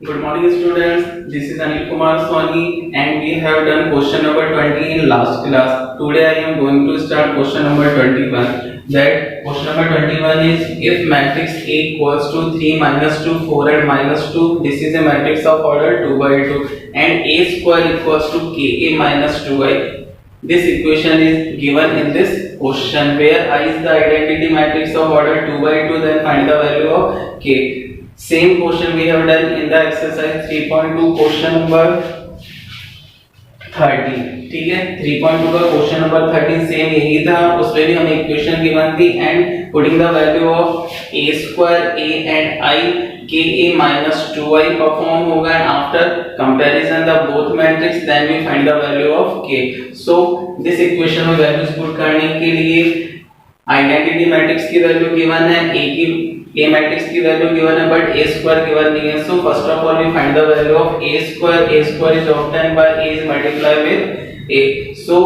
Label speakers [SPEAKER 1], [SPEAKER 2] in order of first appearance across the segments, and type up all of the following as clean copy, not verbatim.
[SPEAKER 1] Good morning, students. This is Anil Kumar Soni, and we have done question number 20 in last class. Today, I am going to start question number 21. That question number 21 is if matrix A equals to 3 minus 2, 4 and minus 2. This is a matrix of order 2 by 2, and A square equals to Ka minus 2i. This equation is given in this question where I is the identity matrix of order 2 by 2. Then find the value of K. Same question we have done in the exercise 3.2 question number 30. ठीक है, 3.2 का question number 30 same यही था. उसमें भी हमें equation given थी and putting the value of a square a and i ka minus 2i perform होगा and after comparison the both matrix then we find the value of k. So this equation में values put करने के लिए identity matrix की value given है, a matrix की value given है but a square given नहीं है. So first of all we find the value of a square is obtain bye a is multiplied with a. so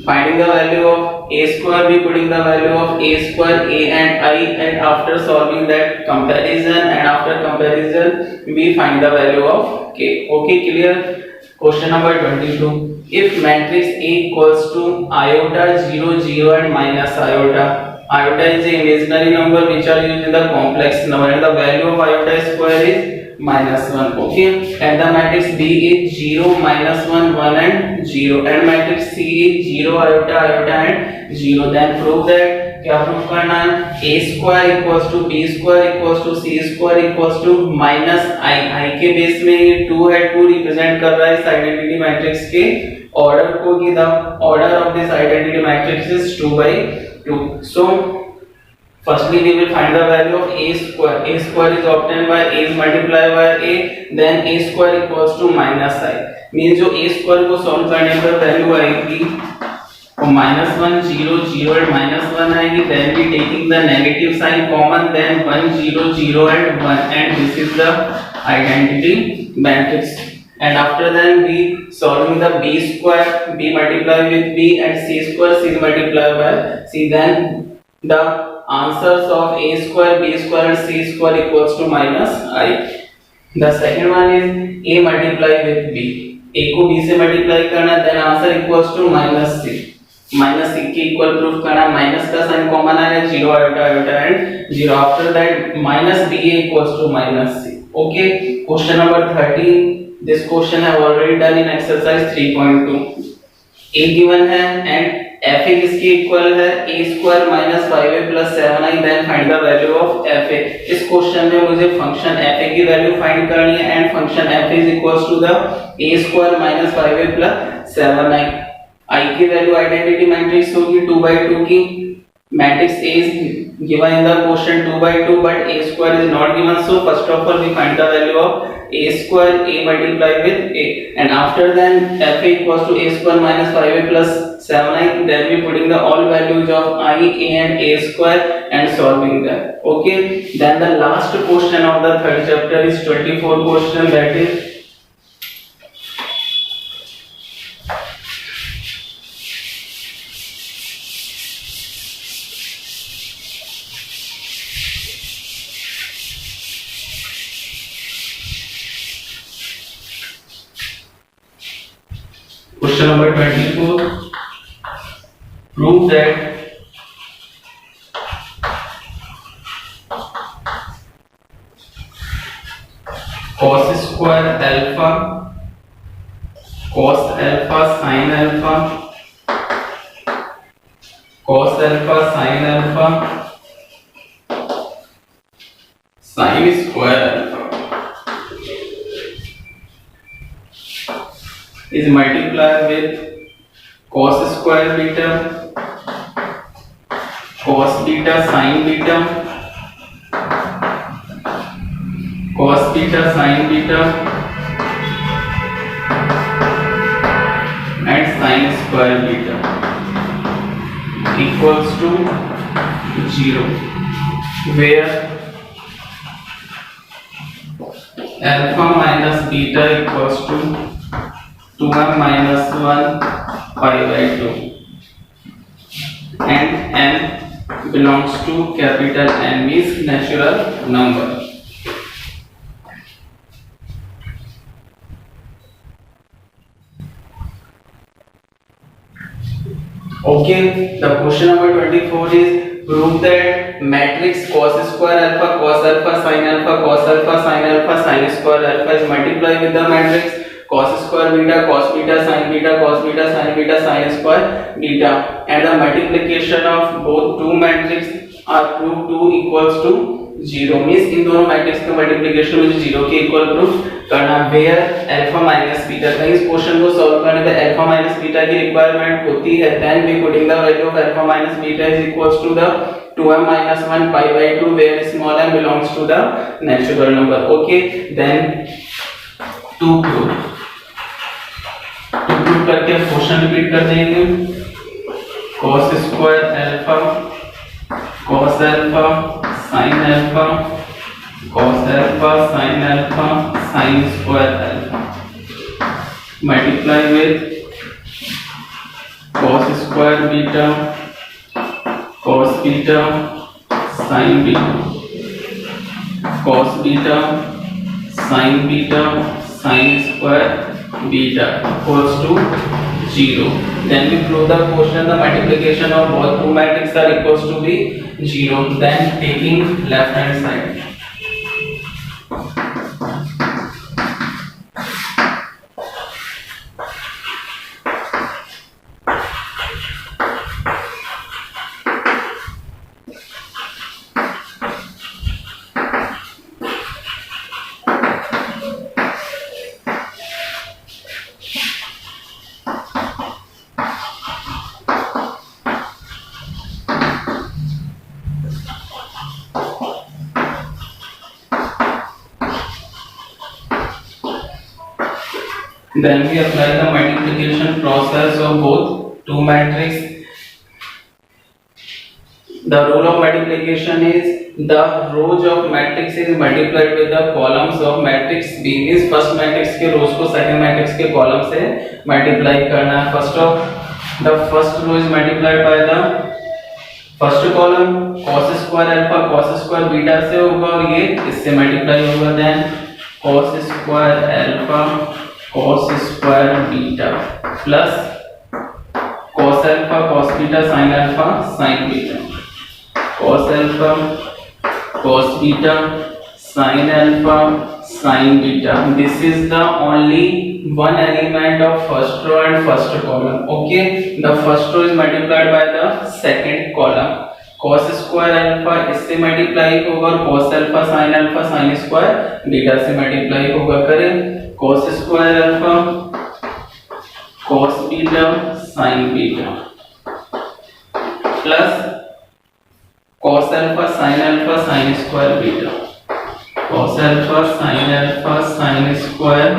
[SPEAKER 1] finding the value of a square, we putting the value of a square, a and I, and after solving that comparison and after comparison we find the value of k. Okay, clear? Question number 22. If matrix A equals to iota 0 0 and minus iota. Iota is an imaginary number which are used in the complex number and the value of iota square is minus 1. Okay, and the matrix B is 0 minus 1 1 and 0 and matrix C is 0 iota iota and 0. Then prove that. क्या prove करना है? a square equals to b square equals to c square equals to minus i के base में ये 2 है, 2 represent कर रहा है इस आइडेंटिटी मैट्रिक्स के ऑर्डर को कि the order of this identity matrix is 2 by 2. So firstly we will find the value of a square. A square is obtained by a is multiplied by a, then a square equals to minus i. means जो a square को solve करने पर value आएगी और minus 1 0 0 and minus 1 आएगी. then we taking the negative sign common, then 1 0 0 and 1, and this is the identity matrix. and after then we solving the b square, b multiplied with b, and c square, c multiplied by c. then the answers of a square, b square and c square equals to minus I. the second one is a multiplied with b. a को b से multiply करना, then answer equals to minus c. Minus c के equal proof करना, minus का sign common आया 0 iota iota and 0. After that minus ba equals to minus c. Okay, question number 13. This question है already done in exercise 3.2. a given है and f a किसके equal है? a square minus 5a plus 7i. Then find the value of f a. इस question में मुझे function f a की value find करनी है and function f is equals to the a square minus 5a plus 7i. I की value identity matrix होगी 2 by 2 की. Matrix A is given in the question 2 by 2 but A square is not given. So first of all we find the value of A square, A multiplied with A, and after then F equals to A square minus 5A plus 7i. then we putting the all values of I, A and A square and solving them. Okay, then the last question of the third chapter is 24 question, that is question number 24. prove that cos square alpha, cos alpha sin alpha, cos alpha sin alpha, sin square alpha is multiplied with cos square beta, cos beta sin beta, cos beta sin beta and sin square beta equals to 0, where alpha minus beta equals to 2m minus 1 pi by 2 and n belongs to capital N, means natural number. Okay, the question number 24 is prove that matrix cos square alpha sin alpha sin alpha sin square alpha is multiplied with the matrix cos square beta sin beta sin beta sin square beta, and the multiplication of both two matrices are proved to equals to 0. Means इन दोनों matrix का multiplication मुझे 0 के equal proof करना, where alpha minus beta. कहीं इस question को solve करने पे अल्फा माइनस बीटा की रिक्वायरमेंट होती है, then we putting the value of alpha minus beta is equals to the 2m minus 1 pi by 2 where small m belongs to the natural number. Okay, then to prove करके question repeat कर देंगे। cos square alpha cos alpha sin alpha cos alpha sin alpha sin square alpha multiply with cos square beta cos beta sin beta cos beta sin beta sin square beta equals to 0. Then we prove the quotient, the multiplication of both two matrices are equals to be 0. Then taking left hand side, then we apply the multiplication process of both two matrices. The rule of multiplication is the rows of matrix is multiplied with the columns of matrix B. Means first matrix के rows को second matrix के column से multiply करना है। The first row is multiplied by the first column cos square alpha cos square beta से होगा और ये इससे multiply होगा, then cos square alpha cos square beta plus cos alpha cos beta sin alpha sin beta cos alpha cos beta sin alpha sin beta. This is the only one element of first row and first column. Okay, the first row is multiplied by the second column cos square alpha इससे multiply होगा, cos alpha sin square beta से multiply होगा। करें cos square alpha cos beta sin beta plus cos alpha sin square beta cos alpha sin square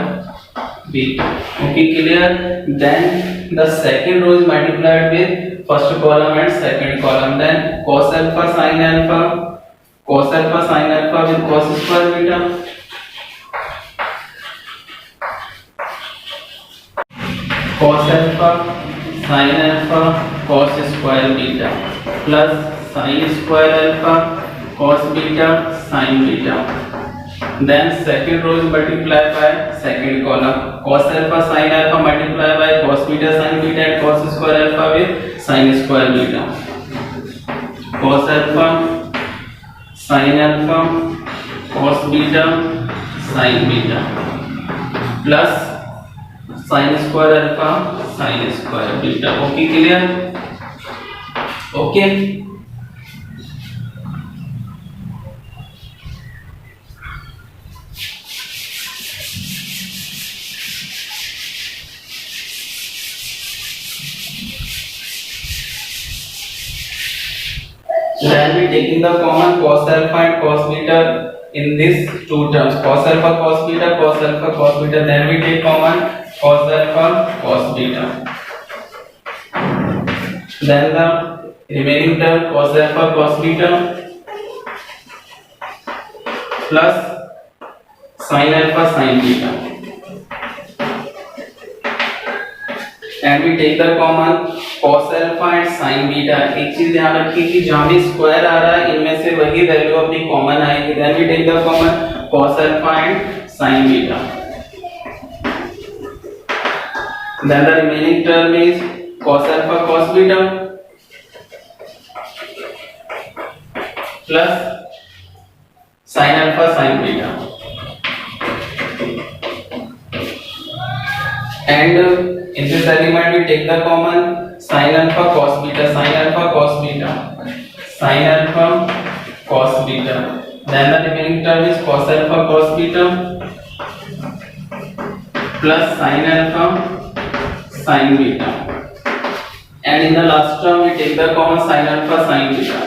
[SPEAKER 1] beta. Okay, clear? Then the second row is multiplied with first column and second column, then cos alpha sin alpha with cos square beta cos alpha sin alpha cos square beta plus sin square alpha cos beta sin beta. Then second row is multiplied by second column cos alpha sin alpha multiplied by cos beta sin beta and cos square alpha with sin square beta cos alpha sin alpha cos beta sin beta plus sin square alpha sin square beta. Okay, clear? Okay, then we taking the common cos alpha and cos beta in these two terms, cos alpha cos beta, then we take common cos alpha cos beta, then the remaining term cos alpha cos beta plus sin alpha sin beta, and we take the common cos alpha and sin beta. एक चीज ध्यान रखिए कि जहां भी square आ रहा है इनमें से वही वैल्यू अपनी कॉमन आएगी, then we take the common cos alpha and sin beta, then the remaining term is cos alpha cos beta plus sin alpha sin beta, and in this element we take the common sin alpha cos beta, sin alpha cos beta, sin alpha cos beta, then the remaining term is cos alpha cos beta plus sin alpha sin beta, and in the last term we take the common sin alpha sin beta,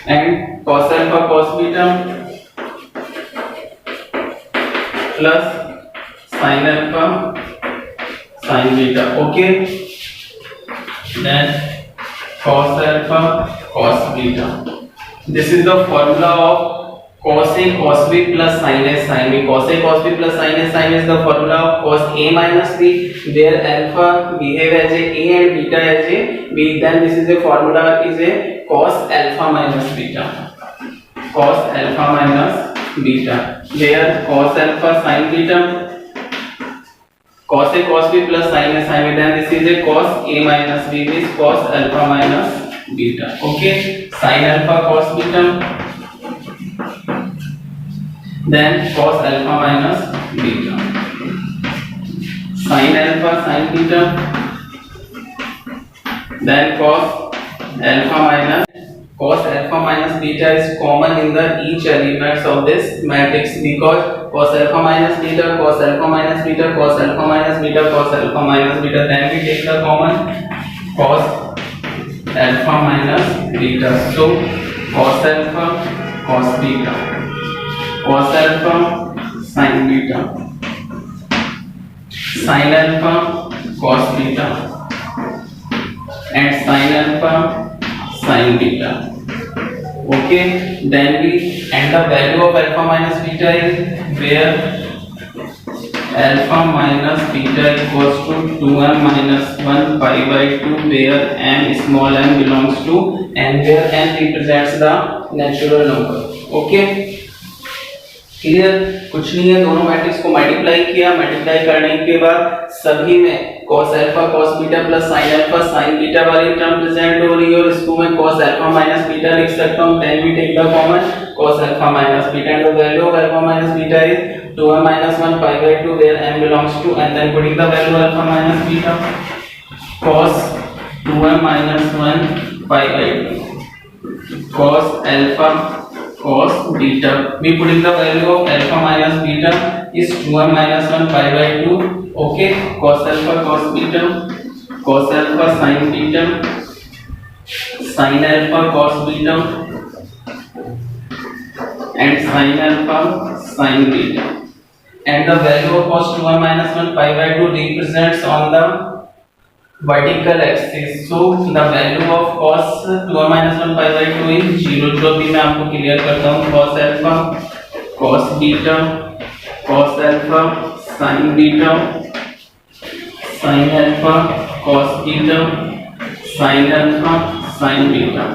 [SPEAKER 1] and cos alpha cos beta plus sin alpha sin beta. Okay, then cos alpha cos beta, this is the formula of cos A cos B plus sin A sin B. Cos A cos B plus sin A sin B is the formula of cos A minus B, where alpha behave as a and beta as a B. Then this is a formula is a cos alpha minus beta, cos alpha minus beta, where cos alpha sin beta, cos A cos B plus sin A sin B, then this is a cos A minus B is cos alpha minus beta. Okay, sin alpha cos beta, then cos alpha minus beta, sin alpha sin beta, then cos alpha minus beta is common in the each elements of this matrix, because cos alpha minus beta, cos alpha minus beta, cos alpha minus beta, cos alpha minus beta, then we take the common cos alpha minus beta. So cos alpha cos beta, cos alpha sin beta, sin alpha cos beta, and sin alpha sin beta. Okay, then we, and the value of alpha minus beta is where alpha minus beta equals to 2m minus 1 pi by 2, where m small m belongs to n, where n represents the natural number. Okay, clear? कुछ नहीं है, दोनों matrix को multiply किया, multiply करने के बाद सभी में cos alpha cos beta plus sin alpha sin beta वाली टर्म प्रेजेंट हो रही है, और इसको मैं cos अल्फा माइनस बीटा लिख सकता हूं. Then we take the common cos alpha minus beta, and the value of alpha minus beta is 2m minus 1 pi by 2, where m belongs to, and then putting the value of alpha minus beta, cos 2m minus 1 pi by 2, cos alpha cos beta, we putting the value of alpha minus beta is 2m minus 1 pi by 2. Okay, cos alpha cos beta, cos alpha sin beta, sin alpha cos beta, and sin alpha sin beta, and the value of cos 2m minus 1 pi by 2 represents on the vertical axis. So the value of cos 2m minus 1 pi by 2 is 0. जो भी मैं आपको clear करता हूँ, cos alpha cos beta, cos alpha sin beta, sin alpha cos beta, sin alpha sin beta.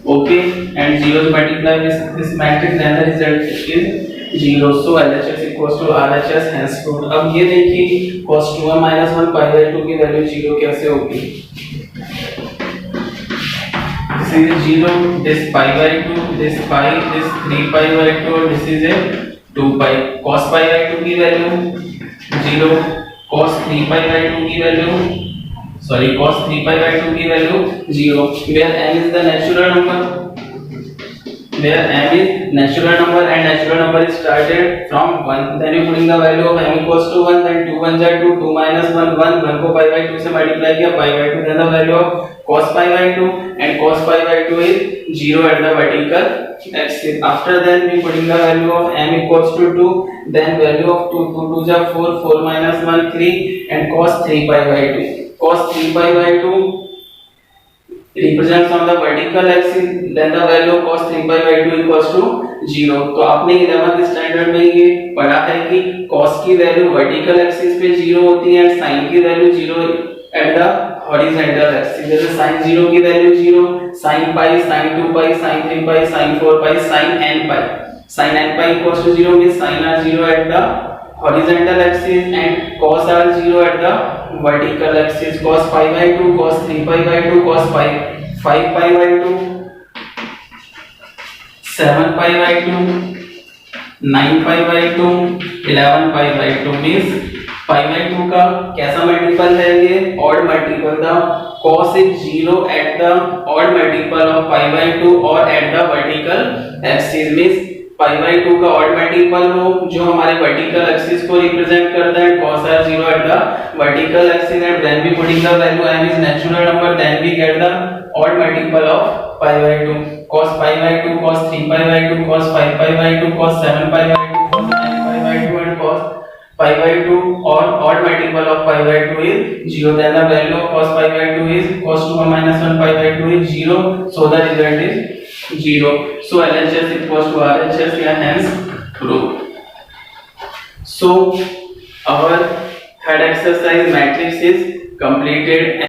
[SPEAKER 1] Okay, and 0 multiply with this matrix, then the result is 0. So LHS equals to RHS henceforth. अब ये देखिए cos 2m minus 1 pi by 2 की value 0 कैसे होगी? This is 0, this pi by 2, this pi, this 3 pi by 2, और this is a 2 pi. Cos pi by 2 की value 0, cos 3 pi by 2 की value, sorry, cos 3 pi by 2 की value 0, where m is the natural number, where m is natural number, and natural number is started from 1. Then you putting the value of m equals to 1, then 2 1 are 2, 2 minus 1 1, 1 को pi by 2 से multiply किया, pi by 2, then the value of cos pi by 2, and cos pi by 2 is 0 at the vertical axis. After that we putting the value of m equals to 2, then value of 2 2 are 4, 4 minus 1 3, and cos 3 pi by 2, cos 3 pi by 2 represents on the vertical axis, then the value of cos 3 pi by 2 equals to 0. तो आपने 11th standard में ये पढ़ा है कि cos की value vertical axis पे 0 होती है, and sin की value 0 at the horizontal axis. जैसे sin 0 की value 0, sin pi, sin 2 pi, sin 3 pi, sin 4 pi, sin n pi. Sin n pi equals to 0 means sin are 0 at the horizontal axis and cos are 0 at the vertical axis. Cos pi by 2, cos 3 pi by 2, cos 5 pi by 2, 7 pi by 2, 9 pi by 2, 11 pi by 2 means pi by 2 का कैसा multiple है ये odd multiple था. cos is 0 at the odd multiple of pi by 2 or at the vertical axis means pi by 2 का odd multiple हो जो हमारे vertical axis को रिप्रेजेंट करता है. cos are 0 at the vertical axis and when we putting the value m is natural number then we get the odd multiple of pi by 2. cos pi by 2, cos 3 pi by 2, cos 5 pi by 2, cos 7 pi by 2, cos 9 pi by 2 and cos pi by 2 or odd multiple of pi by 2 is 0. Then the value of cos pi by 2 is cos 2 minus 1 pi by 2 is 0. So the result is 0. So LHS equals to RHS here, hence true. So our third exercise matrix is completed.